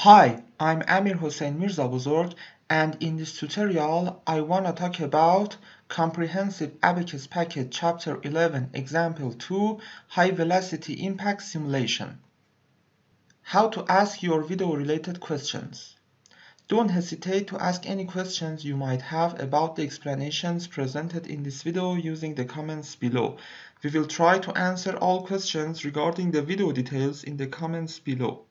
Hi, I'm Amir Hossein Mirza Buzurg, and in this tutorial, I want to talk about Comprehensive Abaqus Package Chapter 11, Example 2, High Velocity Impact Simulation. How to ask your video-related questions. Don't hesitate to ask any questions you might have about the explanations presented in this video using the comments below. We will try to answer all questions regarding the video details in the comments below.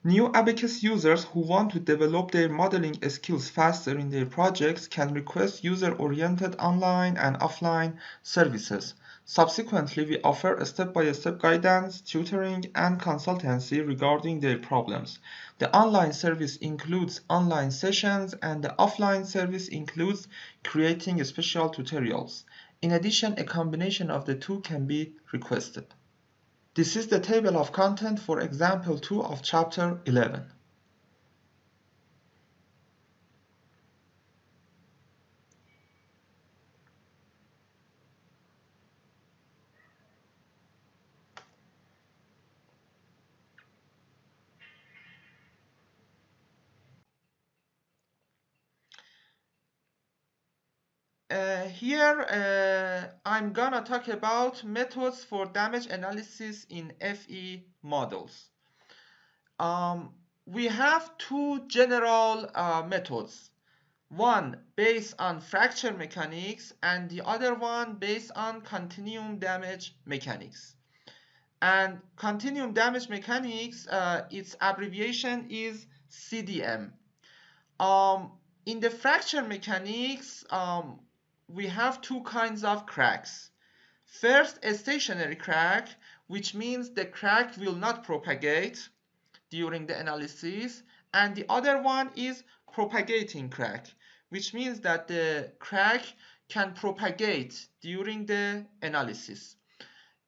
New Abaqus users who want to develop their modeling skills faster in their projects can request user-oriented online and offline services. Subsequently, we offer a step-by-step guidance, tutoring, and consultancy regarding their problems. The online service includes online sessions, and the offline service includes creating special tutorials. In addition, a combination of the two can be requested. This is the table of content for example 2 of chapter 11. Here I'm gonna talk about methods for damage analysis in FE models. We have two general methods. One based on fracture mechanics and the other one based on continuum damage mechanics. And continuum damage mechanics, its abbreviation is CDM. In the fracture mechanics, we have two kinds of cracks. First, a stationary crack, which means the crack will not propagate during the analysis, and the other one is propagating crack, which means that the crack can propagate during the analysis.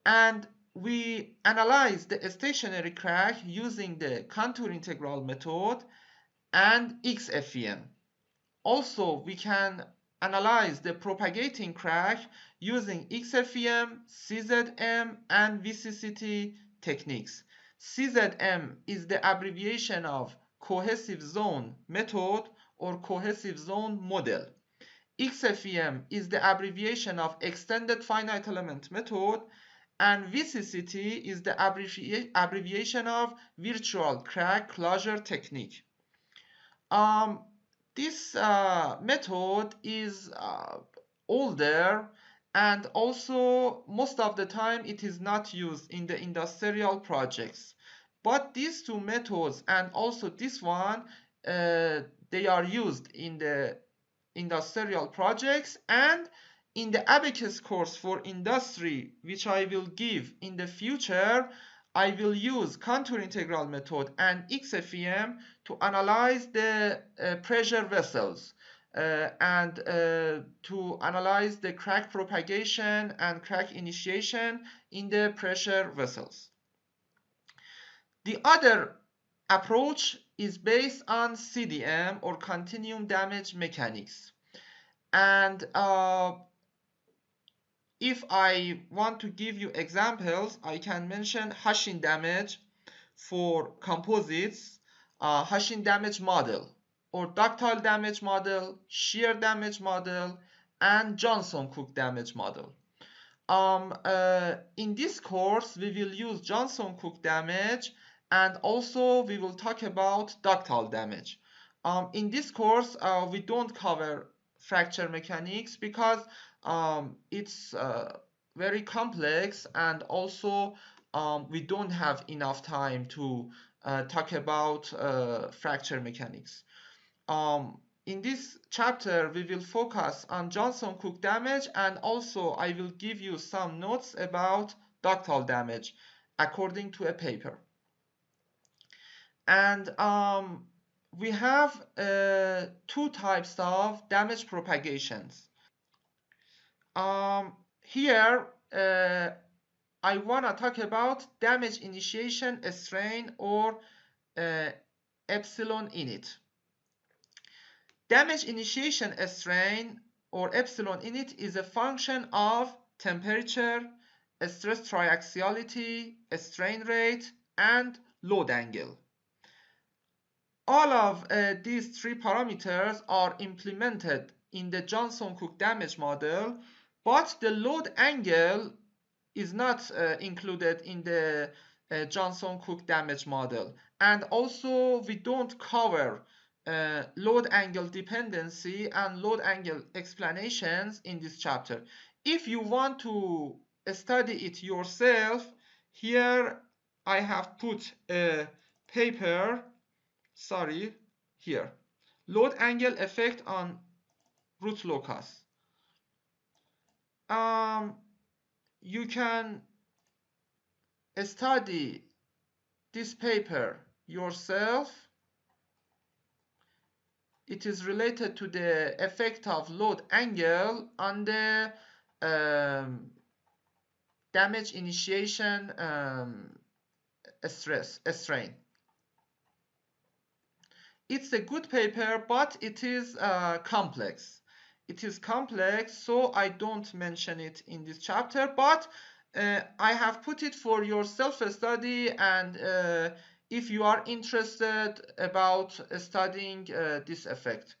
And we analyze the stationary crack using the contour integral method and XFEM. Also, we can analyze the propagating crack using XFEM, CZM, and VCCT techniques. CZM is the abbreviation of cohesive zone method or cohesive zone model. XFEM is the abbreviation of extended finite element method, and VCCT is the abbreviation of virtual crack closure technique. This method is older, and also most of the time it is not used in the industrial projects. But these two methods and also this one, they are used in the industrial projects, and in the Abaqus course for industry, which I will give in the future, I will use contour integral method and XFEM to analyze the pressure vessels and to analyze the crack propagation and crack initiation in the pressure vessels. The other approach is based on CDM or continuum damage mechanics. And if I want to give you examples, I can mention Hashing damage for composites, Hashing damage model, or ductile damage model, shear damage model, and Johnson-Cook damage model. In this course, we will use Johnson-Cook damage, and also we will talk about ductile damage. In this course, we don't cover fracture mechanics because it's very complex, and also we don't have enough time to talk about fracture mechanics. In this chapter, we will focus on Johnson-Cook damage, and also I will give you some notes about ductile damage according to a paper. And we have two types of damage propagations. Here, I want to talk about damage initiation strain, or epsilon init. Damage initiation strain or epsilon init is a function of temperature, stress triaxiality, strain rate, and load angle. all of these three parameters are implemented in the Johnson-Cook damage model, but the load angle is not included in the Johnson-Cook damage model. And also we don't cover load angle dependency and load angle explanations in this chapter. If you want to study it yourself, here I have put a paper, here, load angle effect on root locus. You can study this paper yourself. It is related to the effect of load angle on the damage initiation strain. It's a good paper, but it is complex. It is complex, so I don't mention it in this chapter, but I have put it for your self-study, and if you are interested about studying this effect.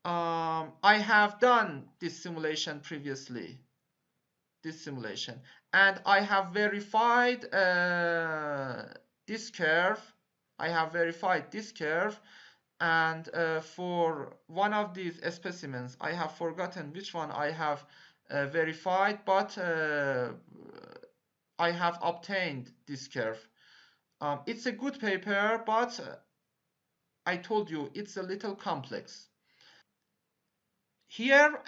I have done this simulation previously, and I have verified this curve. And for one of these specimens, I have forgotten which one I have verified, but I have obtained this curve. It's a good paper, but I told you it's a little complex. Here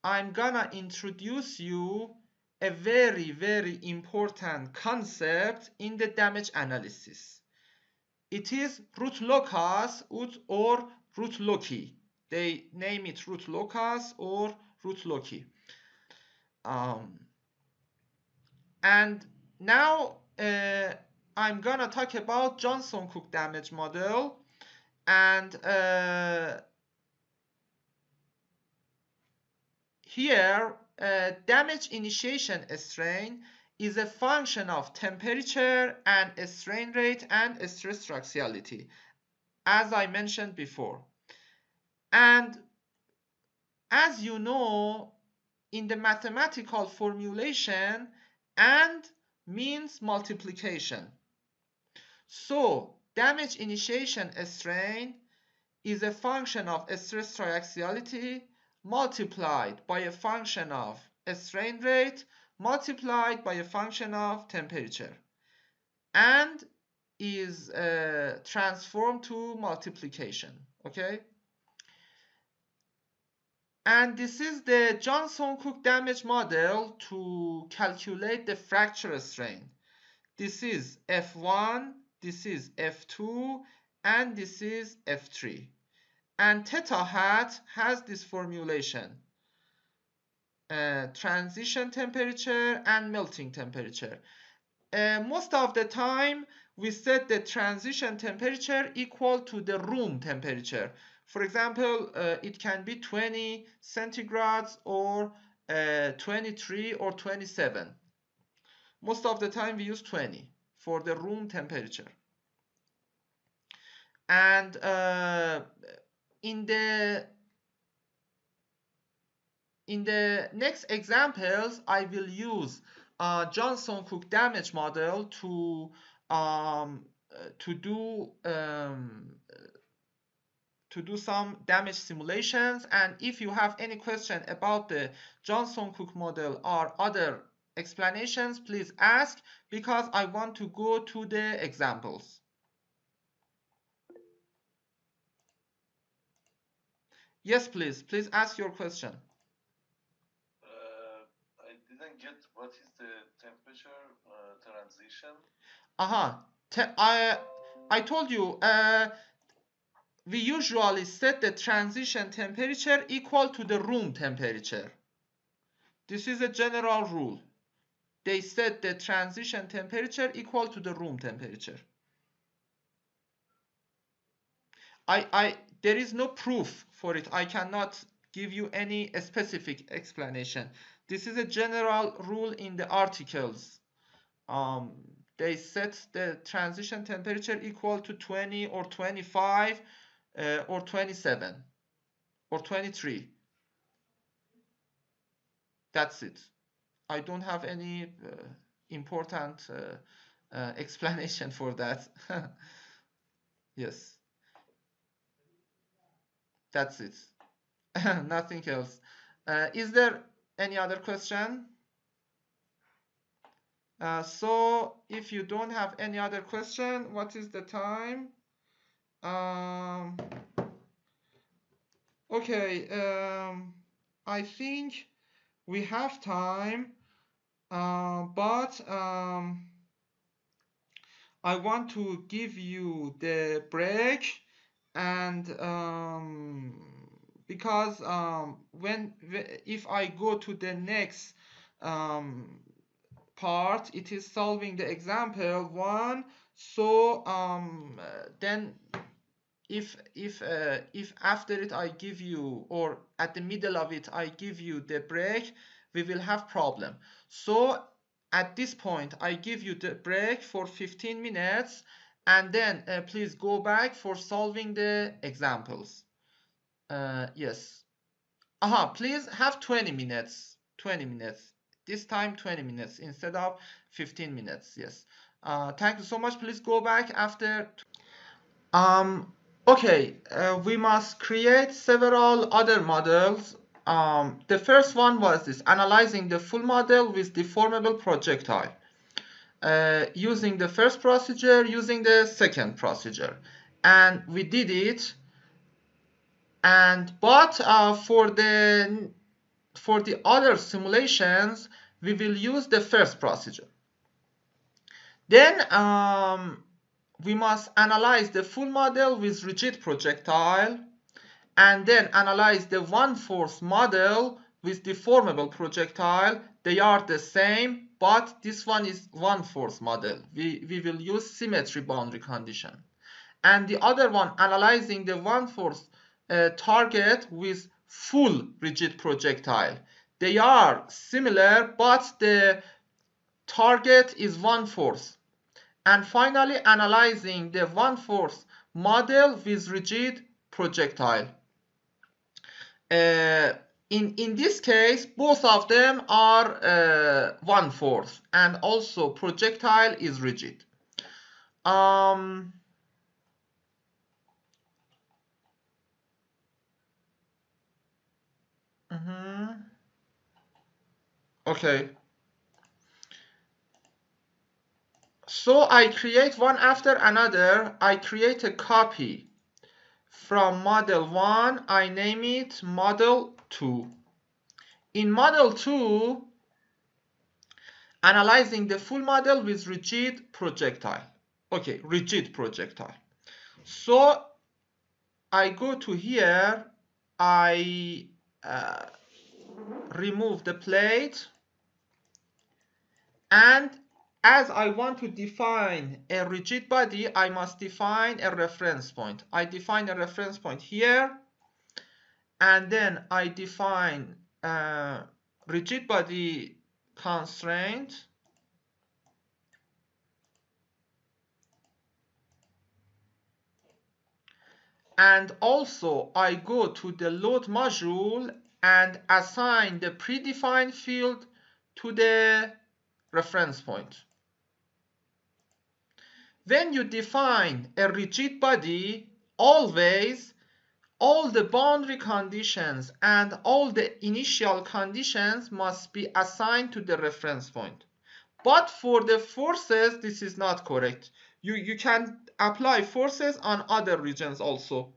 I'm gonna introduce you a very, very important concept in the damage analysis. It is root locus or root loci. They name it root locus or root loci. And now I'm gonna talk about Johnson-Cook damage model, and here damage initiation strain is a function of temperature and strain rate and stress axiality, as I mentioned before. And as you know, in the mathematical formulation, and means multiplication. So damage initiation strain is a function of stress triaxiality multiplied by a function of strain rate multiplied by a function of temperature, and is transformed to multiplication. Okay? And this is the Johnson-Cook damage model to calculate the fracture strain. This is F1, this is F2, and this is F3. And theta hat has this formulation: transition temperature and melting temperature. Most of the time we set the transition temperature equal to the room temperature. For example, it can be 20 centigrades or 23 or 27. Most of the time we use 20 for the room temperature. And in the next examples, I will use Johnson-Cook damage model to do some damage simulations. And if you have any question about the Johnson-Cook model or other explanations, please ask, because I want to go to the examples. Yes, please ask your question. I didn't get what is the temperature transition. I told you we usually set the transition temperature equal to the room temperature. This is a general rule. They set the transition temperature equal to the room temperature. There is no proof for it. I cannot give you any specific explanation. This is a general rule in the articles. they set the transition temperature equal to 20 or 25 or 27 or 23. That's it. I don't have any important explanation for that. Yes, that's it. Nothing else. Is there any other question? So if you don't have any other question, what is the time? Okay, I think we have time, but I want to give you the break, and because if I go to the next part, it is solving the example 1. So then if after it I give you, or at the middle of it I give you the break, we will have problem. So at this point I give you the break for 15 minutes, and then please go back for solving the examples. Yes. Please have 20 minutes. 20 minutes. This time 20 minutes instead of 15 minutes. Yes. Thank you so much. Please go back after. Okay, we must create several other models. The first one was this: analyzing the full model with deformable projectile. Using the first procedure, using the second procedure, and we did it. But for the other simulations, we will use the first procedure. Then we must analyze the full model with rigid projectile, and then analyze the 1/4 model with deformable projectile. They are the same, but this one is 1/4 model. We will use symmetry boundary condition. And the other one, analyzing the 1/4 target with full rigid projectile. They are similar, but the target is 1/4. And finally, analyzing the 1/4 model with rigid projectile. In this case, both of them are 1/4, and also projectile is rigid. Okay. So I create one after another. I create a copy from model 1. I name it model 2. In model 2, analyzing the full model with rigid projectile. Okay, rigid projectile. So I go to here, I remove the plate, and as I want to define a rigid body, I must define a reference point. I define a reference point here, and then I define rigid body constraint, and also I go to the load module and assign the predefined field to the reference point. When you define a rigid body, always all the boundary conditions and all the initial conditions must be assigned to the reference point. But for the forces, this is not correct. You can apply forces on other regions also.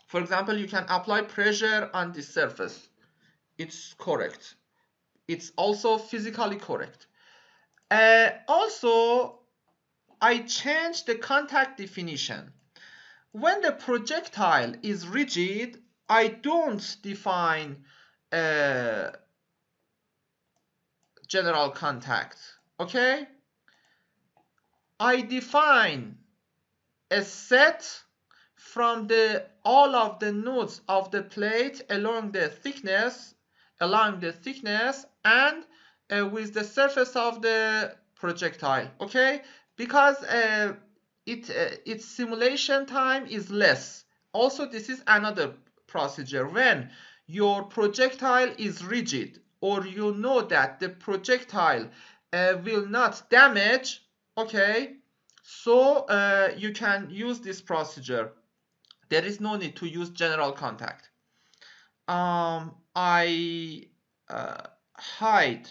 For example, you can apply pressure on this surface. It's correct. It's also physically correct. Also, I changed the contact definition. When the projectile is rigid, I don't define general contact. Okay? I define a set from all of the nodes of the plate along the thickness, and with the surface of the projectile, okay? Because its simulation time is less. Also, this is another procedure. When your projectile is rigid, or you know that the projectile will not damage, okay, so you can use this procedure. There is no need to use general contact. I hide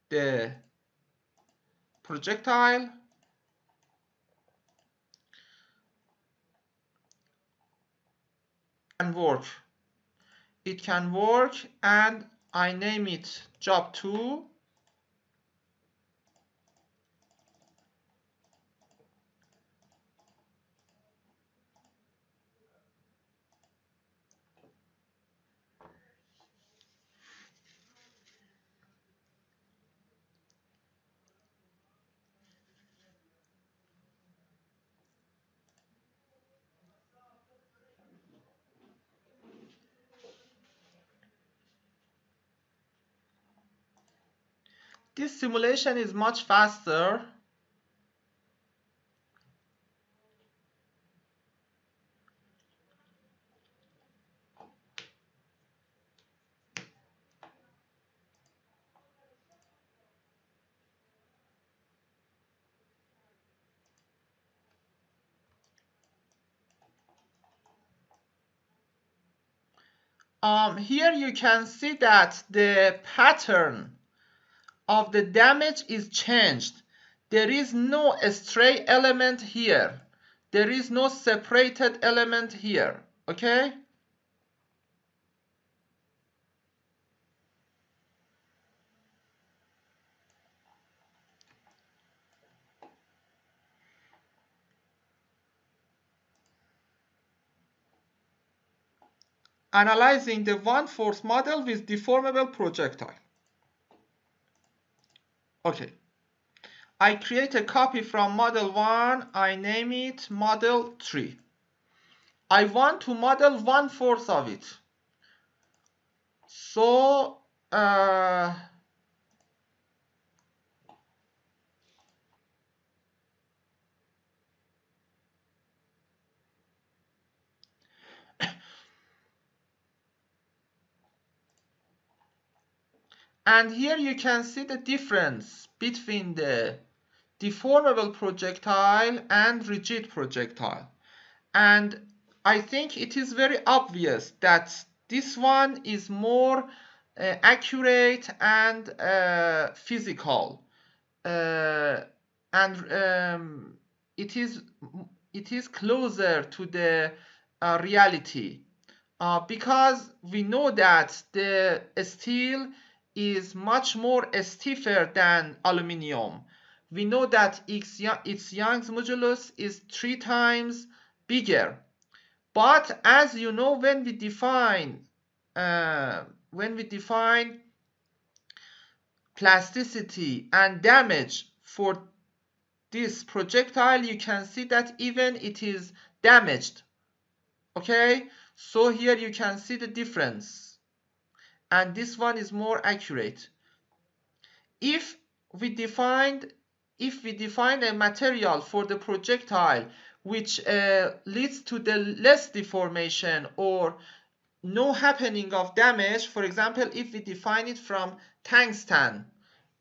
the projectile and work. It can work, and I name it job 2. This simulation is much faster. Here you can see that the pattern of the damage is changed. There is no stray element here. There is no separated element here, okay? Analyzing the one-fourth model with deformable projectile. Okay. I create a copy from model 1. I name it model 3. I want to model 1/4 of it. So and here you can see the difference between the deformable projectile and rigid projectile. And I think it is very obvious that this one is more accurate and physical, and it is closer to the reality, because we know that the steel is much more stiffer than aluminium. We know that its Young's modulus is 3 times bigger. But as you know, when we define plasticity and damage for this projectile, you can see that even it is damaged. Okay, so here you can see the difference, and this one is more accurate. If we define a material for the projectile which leads to the less deformation or no happening of damage, for example, if we define it from tungsten,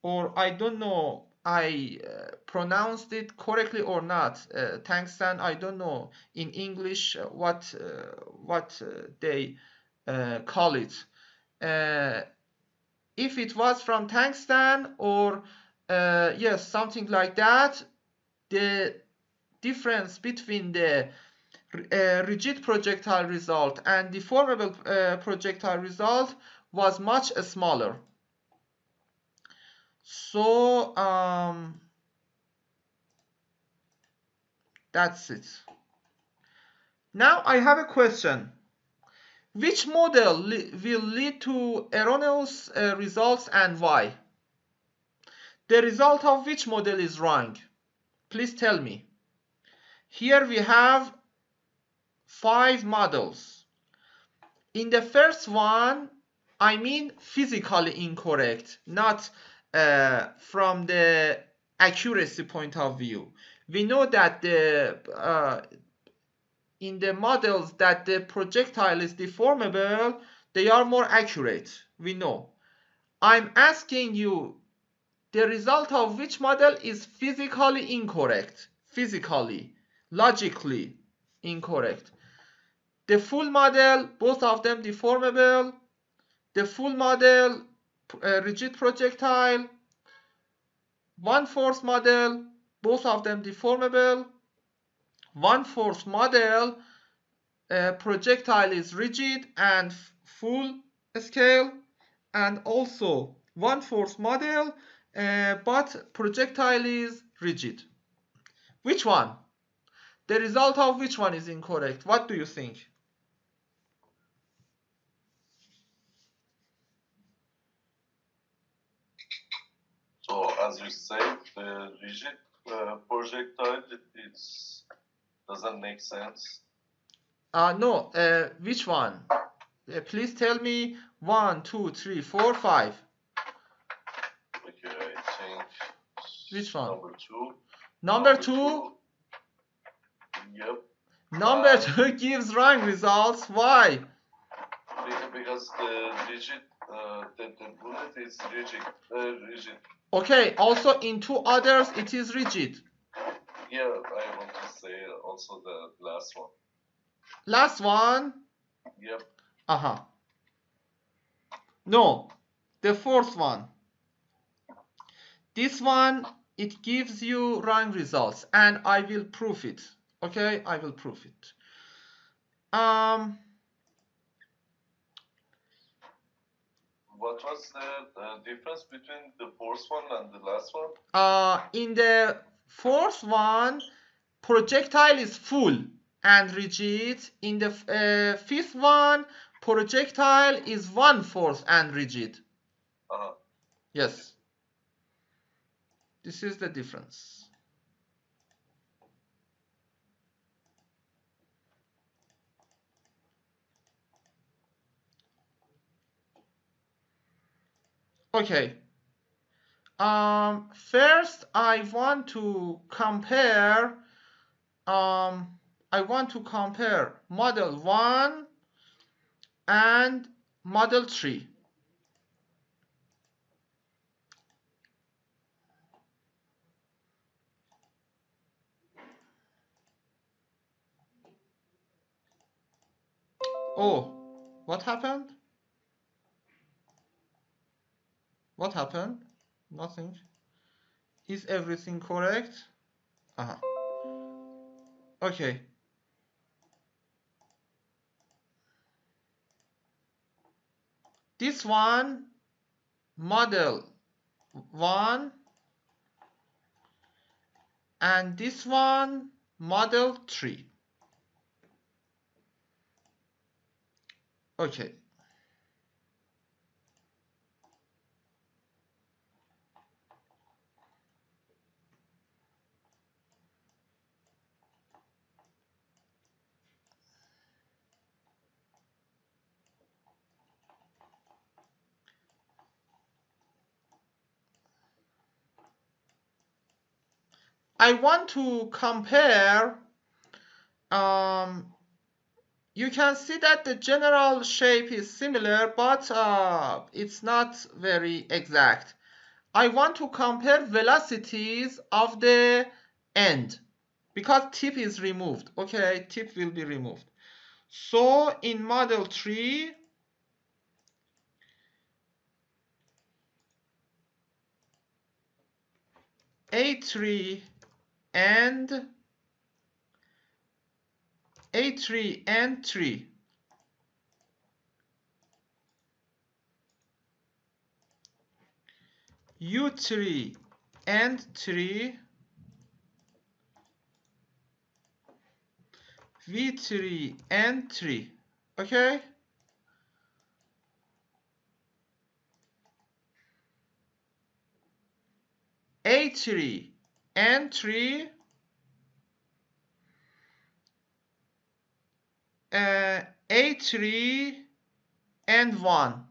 or I don't know I pronounced it correctly or not, tungsten, I don't know in English what they call it. If it was from tungsten or yes, something like that, the difference between the rigid projectile result and deformable projectile result was much smaller. So that's it. Now I have a question. Which model will lead to erroneous results and why? The result of which model is wrong? Please tell me. Here we have 5 models. In the first one, I mean physically incorrect, not from the accuracy point of view. We know that in the models that the projectile is deformable, they are more accurate. We know. I'm asking you the result of which model is physically incorrect, physically, logically incorrect. The full model, both of them deformable. The full model, rigid projectile. One force model, both of them deformable. One force model, projectile is rigid and full scale, and also one force model, but projectile is rigid. Which one? The result of which one is incorrect? What do you think? So as you said, the rigid projectile doesn't make sense. No, which one? Please tell me 1, 2, 3, 4, 5. Okay, I think. Which one? Number 2. Number 2? Yep. Number 2 gives wrong results. Why? Because the rigid, the bullet is rigid. Okay, also in 2 others it is rigid. Yeah, I want to say also the last one. Last one? Yep. No, the fourth one. This one, it gives you wrong results, and I will prove it. Okay, I will prove it. What was the difference between the fourth one and the last one? In the fourth one, projectile is full and rigid. In the fifth one, projectile is 1/4 and rigid. Yes. This is the difference. Okay. First, I want to compare. Model 1 and Model 3. Oh, what happened? What happened? Nothing. Is everything correct? Okay. This one, Model 1, and this one, Model 3. Okay. I want to compare. You can see that the general shape is similar, but it's not very exact. I want to compare velocities of the end because tip is removed. Okay, tip will be removed. So in Model 3, A3 and 3, U3 and 3, V3 and 3. Okay? A3 and 3, A3 and 1.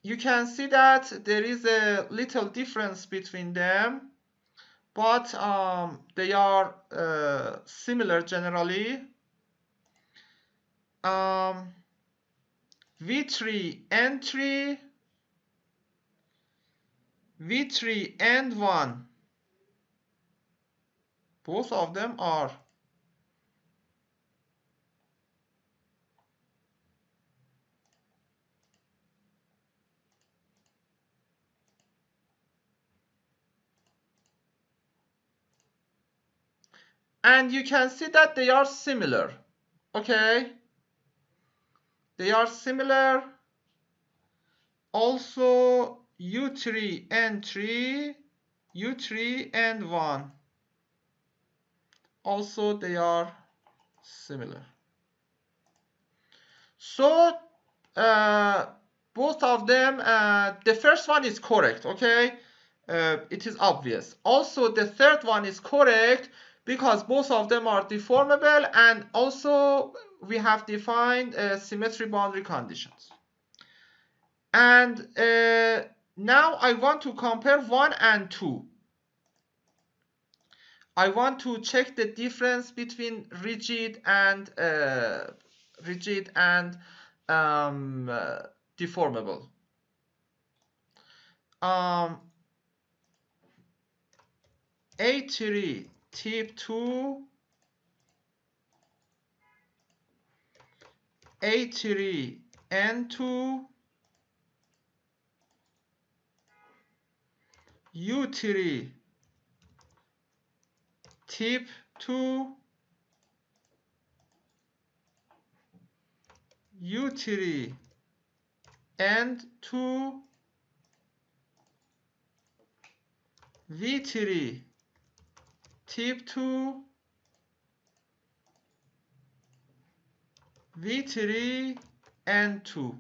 you can see that there is a little difference between them, but they are similar generally. V3N3, V3N1, both of them are and you can see that they are similar. Okay, they are similar. Also U3N3, U3N1, also they are similar. So both of them, the first one is correct, okay? It is obvious. Also the third one is correct because both of them are deformable, and also we have defined symmetry boundary conditions. And now I want to compare 1 and 2. I want to check the difference between rigid and deformable. A3 type 2, A3 N2, U3 type 2, U3 N2, V3 type 2, V3 N2.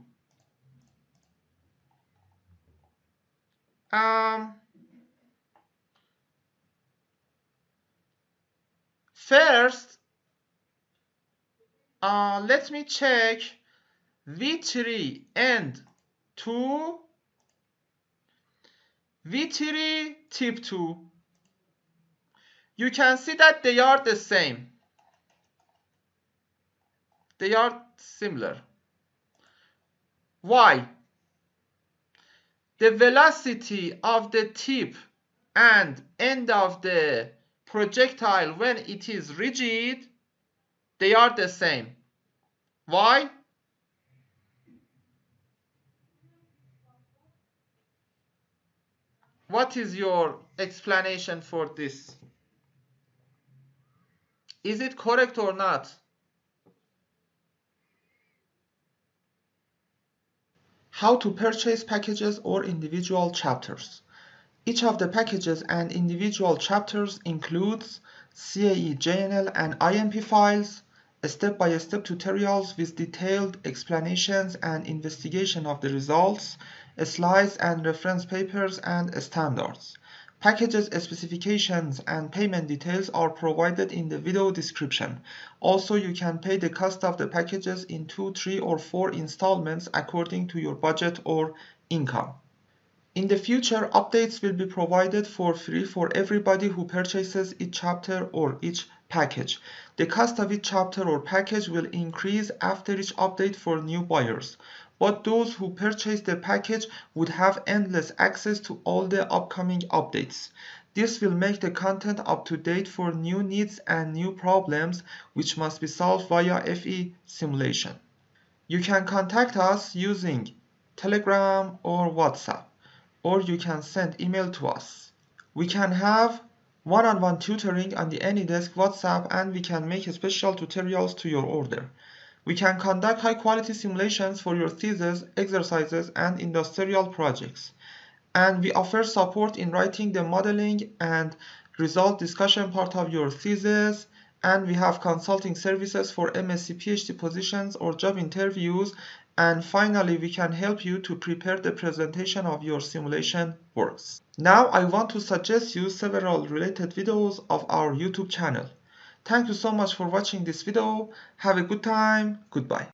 First, let me check V3 and 2, V3 type 2. You can see that they are the same. They are similar. Why? The velocity of the tip and end of the projectile when it is rigid, they are the same. Why? What is your explanation for this? Is it correct or not? How to purchase packages or individual chapters. Each of the packages and individual chapters includes CAE, JNL, and IMP files, step-by-step tutorials with detailed explanations and investigation of the results, slides and reference papers, and standards. Packages specifications and payment details are provided in the video description. Also, you can pay the cost of the packages in 2, 3, or 4 installments according to your budget or income. In the future, updates will be provided for free for everybody who purchases each chapter or each package. The cost of each chapter or package will increase after each update for new buyers, but those who purchase the package would have endless access to all the upcoming updates. This will make the content up to date for new needs and new problems which must be solved via FE simulation. You can contact us using Telegram or WhatsApp, or you can send email to us. We can have one-on-one tutoring on the AnyDesk WhatsApp, and we can make special tutorials to your order. We can conduct high-quality simulations for your thesis, exercises, and industrial projects. And we offer support in writing the modeling and result discussion part of your thesis. And we have consulting services for MSc PhD positions or job interviews. And finally, we can help you to prepare the presentation of your simulation works. Now I want to suggest you several related videos of our YouTube channel. Thank you so much for watching this video. Have a good time. Goodbye.